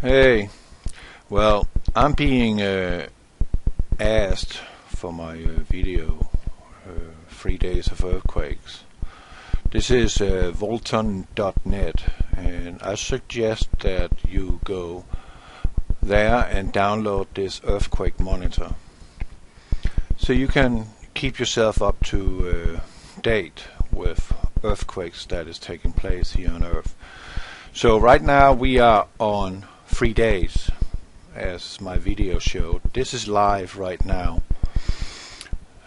Hey, well, I'm being asked for my video, 3 days of earthquakes. This is Volton.net, and I suggest that you go there and download this earthquake monitor, so you can keep yourself up to date with earthquakes that is taking place here on Earth. So right now we are on 3 days, as my video showed. This is live right now.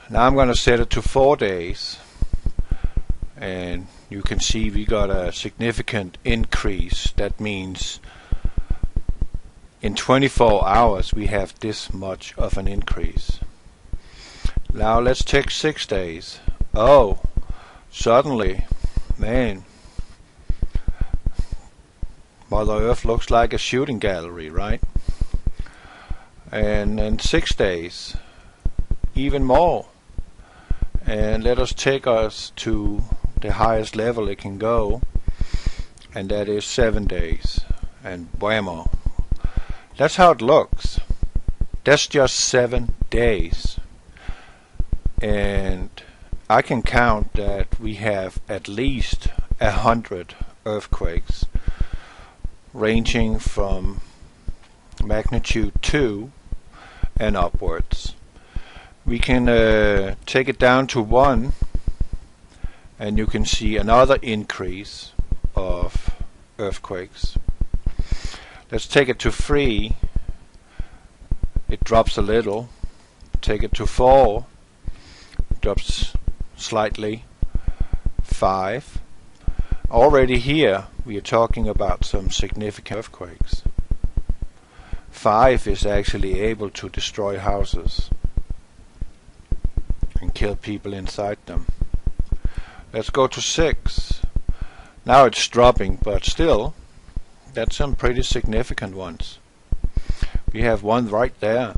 Now I'm going to set it to 4 days, and you can see we got a significant increase. That means in 24 hours we have this much of an increase. Now let's take 6 days. Oh, suddenly, man, Mother Earth looks like a shooting gallery, right? And in 6 days, even more. And let us take us to the highest level it can go, and that is 7 days. And whammo. That's how it looks. That's just 7 days. And I can count that we have at least 100 earthquakes, ranging from magnitude 2 and upwards. We can take it down to 1, and you can see another increase of earthquakes. Let's take it to 3. It drops a little. Take it to 4. Drops slightly. 5. Already here we are talking about some significant earthquakes. 5 is actually able to destroy houses and kill people inside them. Let's go to 6. Now it's dropping, but still, that's some pretty significant ones. We have one right there,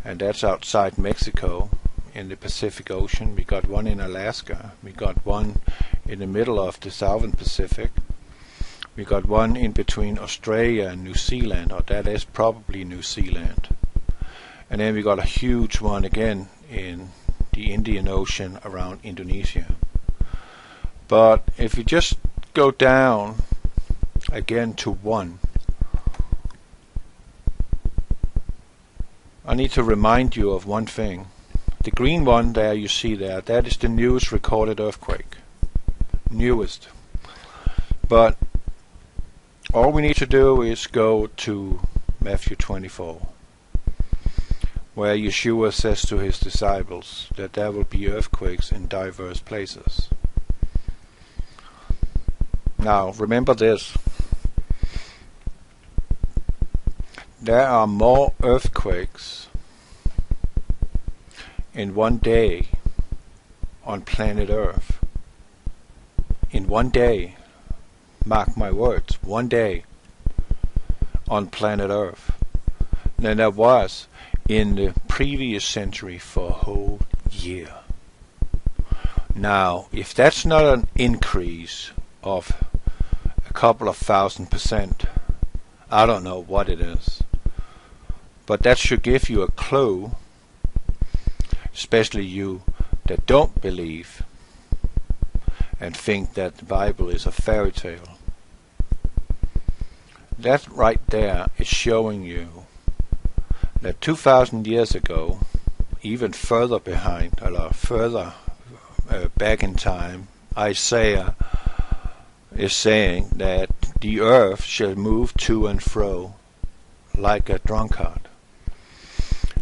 and that's outside Mexico in the Pacific Ocean. We got one in Alaska. We got one in the middle of the Southern Pacific. We got one in between Australia and New Zealand, or that is probably New Zealand. And then we got a huge one again in the Indian Ocean around Indonesia. But if you just go down again to 1, I need to remind you of one thing. The green one there you see there, that is the newest recorded earthquake. Newest. But all we need to do is go to Matthew 24, where Yeshua says to his disciples that there will be earthquakes in diverse places. Now remember this. There are more earthquakes in one day on planet Earth. In one day, mark my words, one day on planet Earth than there was in the previous century for a whole year. Now, if that's not an increase of a couple of 1,000%, I don't know what it is. But that should give you a clue, especially you that don't believe and think that the Bible is a fairy tale. That right there is showing you that 2,000 years ago, even further behind, or further back in time, Isaiah is saying that the earth shall move to and fro like a drunkard.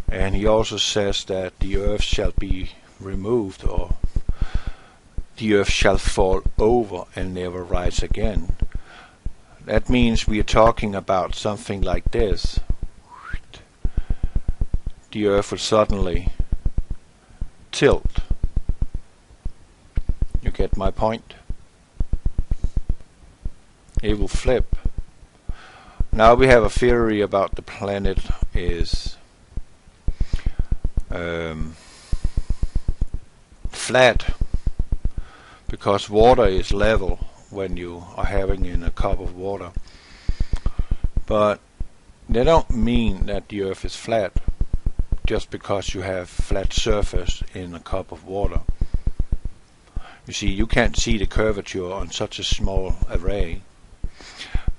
And he also says that the earth shall be removed, or the earth shall fall over and never rise again. That means we are talking about something like this. The earth will suddenly tilt. You get my point? It will flip. Now we have a theory about the planet is flat, because water is level when you are having in a cup of water. But they don't mean that the Earth is flat just because you have flat surface in a cup of water. You see, you can't see the curvature on such a small array.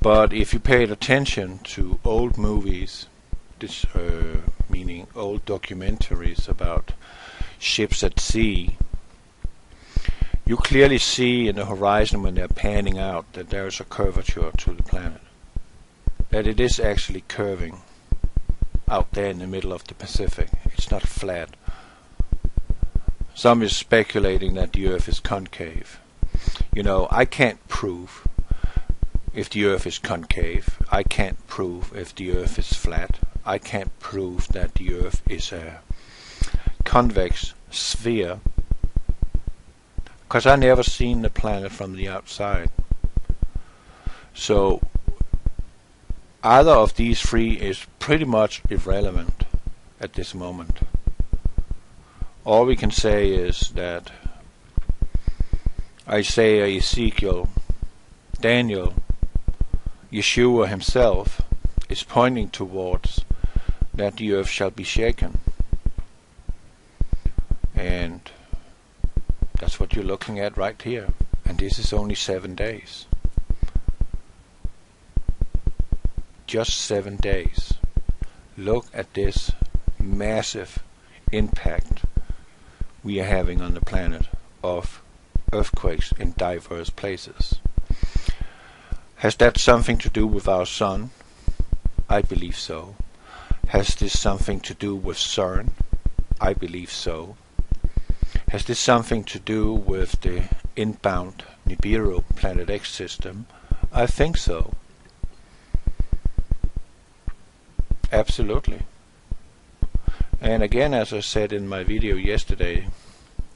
But if you paid attention to old movies, this meaning old documentaries about ships at sea, you clearly see in the horizon when they're panning out that there is a curvature to the planet. That it is actually curving out there in the middle of the Pacific. It's not flat. Some is speculating that the Earth is concave. You know, I can't prove if the Earth is concave. I can't prove if the Earth is flat. I can't prove that the Earth is a convex sphere, because I never seen the planet from the outside. So either of these three is pretty much irrelevant at this moment. All we can say is that Isaiah, Ezekiel, Daniel, Yeshua himself is pointing towards that the earth shall be shaken. And that's what you're looking at right here. And this is only 7 days. Just 7 days. Look at this massive impact we are having on the planet of earthquakes in diverse places. Has that something to do with our sun? I believe so. Has this something to do with CERN? I believe so. Has this something to do with the inbound Nibiru Planet X system? I think so. Absolutely. And again, as I said in my video yesterday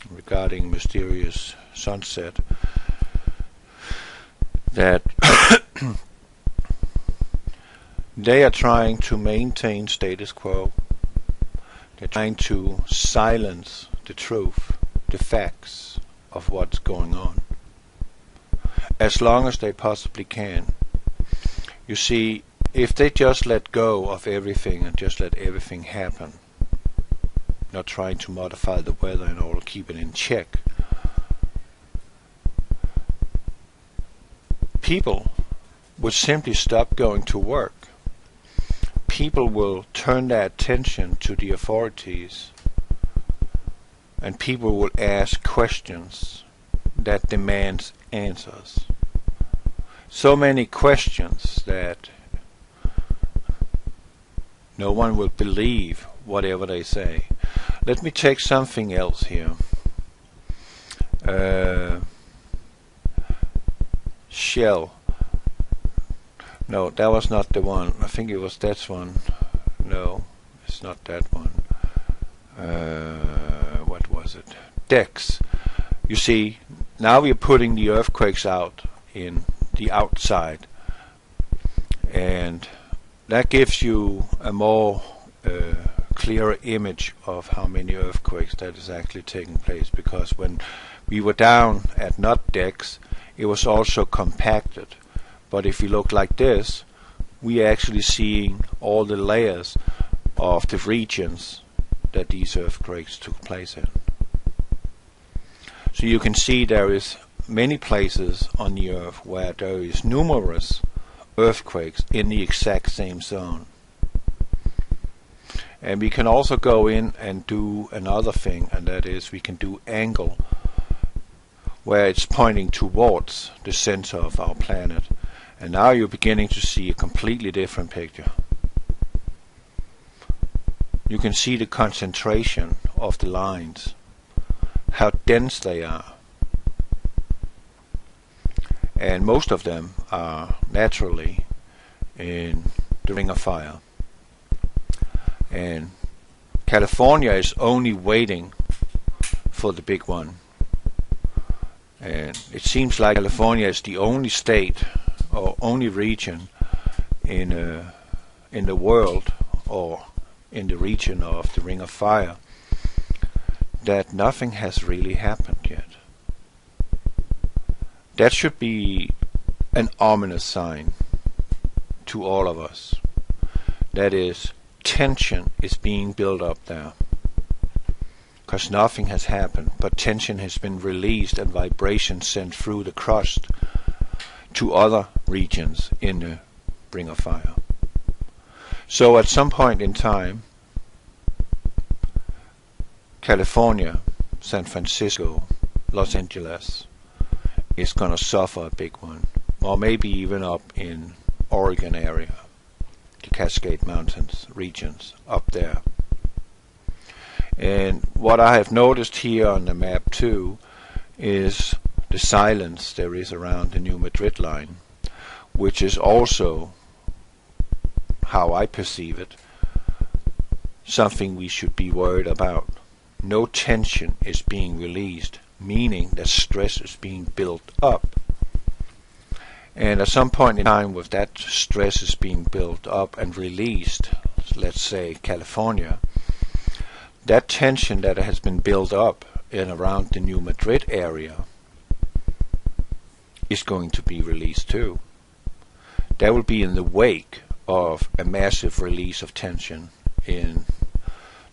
regarding mysterious sunset, that they are trying to maintain status quo. They're trying to silence the truth, the facts of what's going on, as long as they possibly can. You see, if they just let go of everything and just let everything happen, not trying to modify the weather in order to keep it in check, people would simply stop going to work. People will turn their attention to the authorities, and people will ask questions that demand answers. So many questions that no one will believe whatever they say. Let me take something else here. Shell. No, that was not the one. I think it was that one. No, it's not that one. What was it? Dex. You see, now we're putting the earthquakes out in the outside, and that gives you a more clearer image of how many earthquakes that is actually taking place, because when we were down at not Dex, it was also compacted. But if you look like this, we are actually seeing all the layers of the regions that these earthquakes took place in. So you can see there is many places on the earth where there is numerous earthquakes in the exact same zone. And we can also go in and do another thing, and that is we can do angle, where it's pointing towards the center of our planet. And now you're beginning to see a completely different picture. You can see the concentration of the lines, how dense they are. And most of them are naturally in the Ring of Fire. And California is only waiting for the big one. And it seems like California is the only state or only region in the world, or in the region of the Ring of Fire, that nothing has really happened yet. That should be an ominous sign to all of us, That is, tension is being built up there. Because nothing has happened, but tension has been released and vibration sent through the crust to other regions in the ring of fire. So at some point in time, California, San Francisco, Los Angeles is going to suffer a big one, or maybe even up in Oregon area, the Cascade Mountains regions up there. And what I have noticed here on the map too is the silence there is around the New Madrid line, which is also, how I perceive it, something we should be worried about. No tension is being released, meaning that stress is being built up. And at some point in time, with that stress is being built up and released, let's say California, that tension that has been built up in around the New Madrid area is going to be released too. That will be in the wake of a massive release of tension in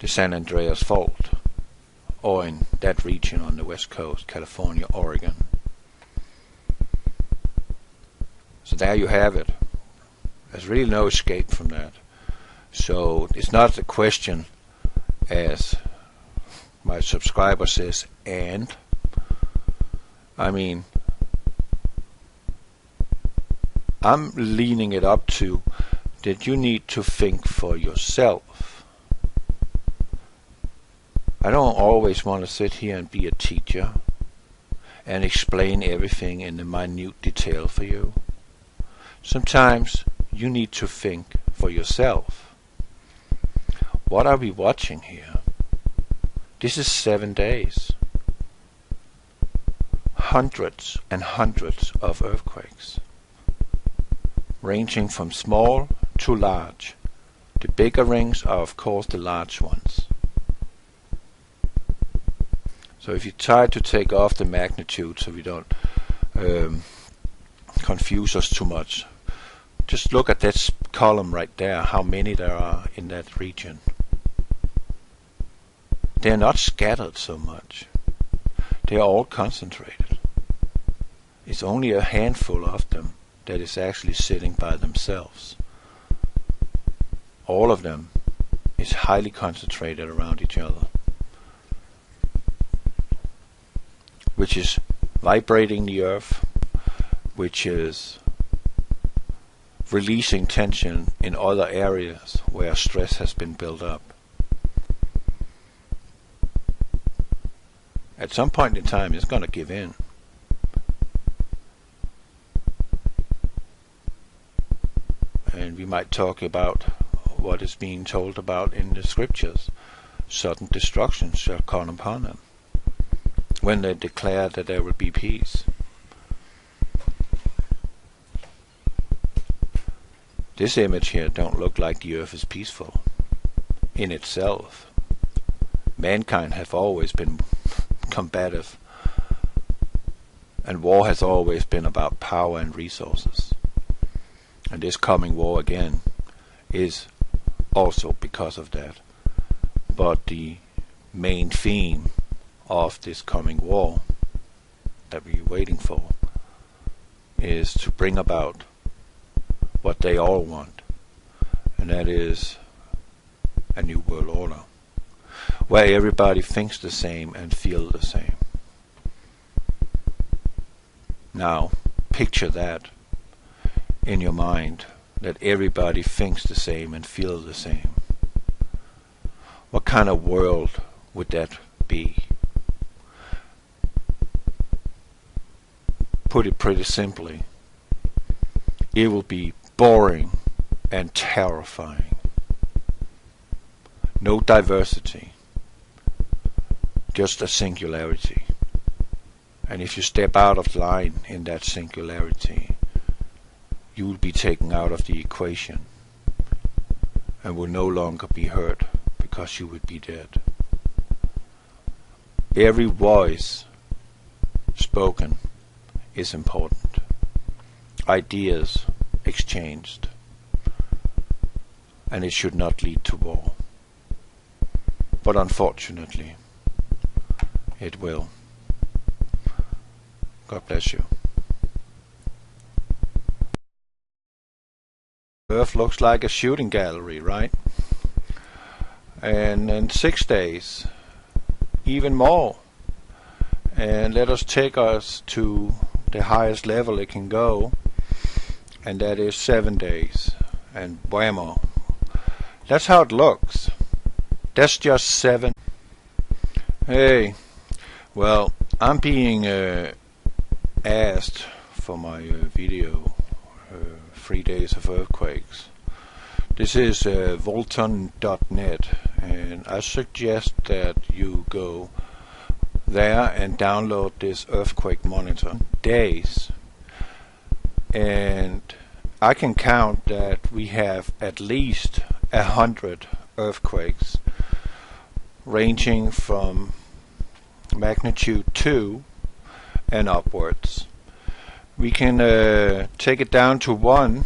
the San Andreas Fault, or in that region on the west coast, California, Oregon. So there you have it. There's really no escape from that. So it's not a question, as my subscriber says, and I mean, I'm leaning it up to that you need to think for yourself. I don't always want to sit here and be a teacher and explain everything in the minute detail for you. Sometimes you need to think for yourself. What are we watching here? This is 7 days. Hundreds and hundreds of earthquakes, ranging from small to large. The bigger rings are of course the large ones. So if you try to take off the magnitude so we don't confuse us too much, just look at that column right there, how many there are in that region. They're not scattered so much. They're all concentrated. It's only a handful of them that is actually sitting by themselves. All of them is highly concentrated around each other, which is vibrating the earth, which is releasing tension in other areas where stress has been built up. At some point in time, it's going to give in. And we might talk about what is being told about in the scriptures. Sudden destruction shall come upon them when they declare that there will be peace. This image here don't look like the earth is peaceful in itself. Mankind have always been combative, and war has always been about power and resources. And this coming war again is also because of that. But the main theme of this coming war that we're waiting for is to bring about what they all want, and that is a new world order, where everybody thinks the same and feels the same. Now, picture that in your mind, that everybody thinks the same and feels the same. What kind of world would that be? Put it pretty simply, it will be boring and terrifying. No diversity, just a singularity. And if you step out of line in that singularity, you will be taken out of the equation and will no longer be heard because you would be dead. Every voice spoken is important. Ideas exchanged. and it should not lead to war. But unfortunately, it will. God bless you. Earth looks like a shooting gallery, right? And in 6 days, even more. And let us take us to the highest level it can go, and that is 7 days. And whammo. That's how it looks. That's just 7. Hey, well, I'm being asked for my video 3 days of earthquakes. This is Volton.net, and I suggest that you go there and download this earthquake monitor. Days. And I can count that we have at least 100 earthquakes ranging from magnitude 2 and upwards. We can take it down to 1,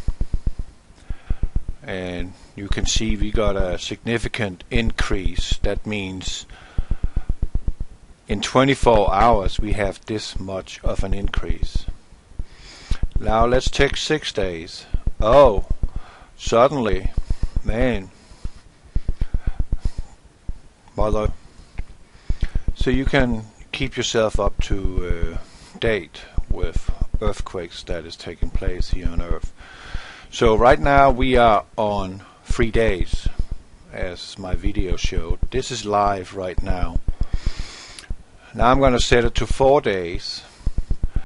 and you can see we got a significant increase. That means in 24 hours we have this much of an increase. Now let's take 6 days. Oh, suddenly, man, mother. So you can keep yourself up to date with earthquakes that is taking place here on Earth. So right now we are on 3 days, as my video showed. This is live right now. Now I'm going to set it to 4 days,